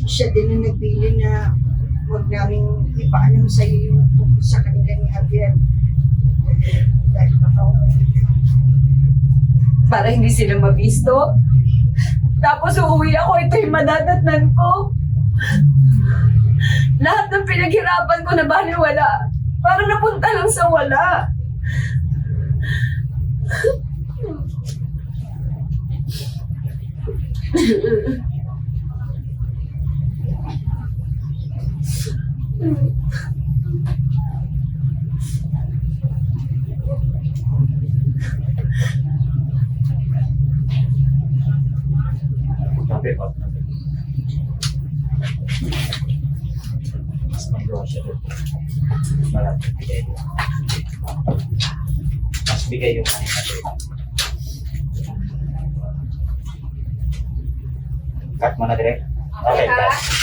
siya din ang nagbili na huwag namin ipaalam sa iyo yung tungkol sa kanila ni Javier. Dahil baka Para hindi sila mabisto. Tapos uuwi ako, ito yung madadatnan ko. Lahat ng pinaghirapan ko na baliwala. Parang napunta lang sa wala. Kape pa. Mas mag-grocery doon. Maraming bigay doon. Mas bigay yung kanina doon. Cut mo na direct. Okay, cut.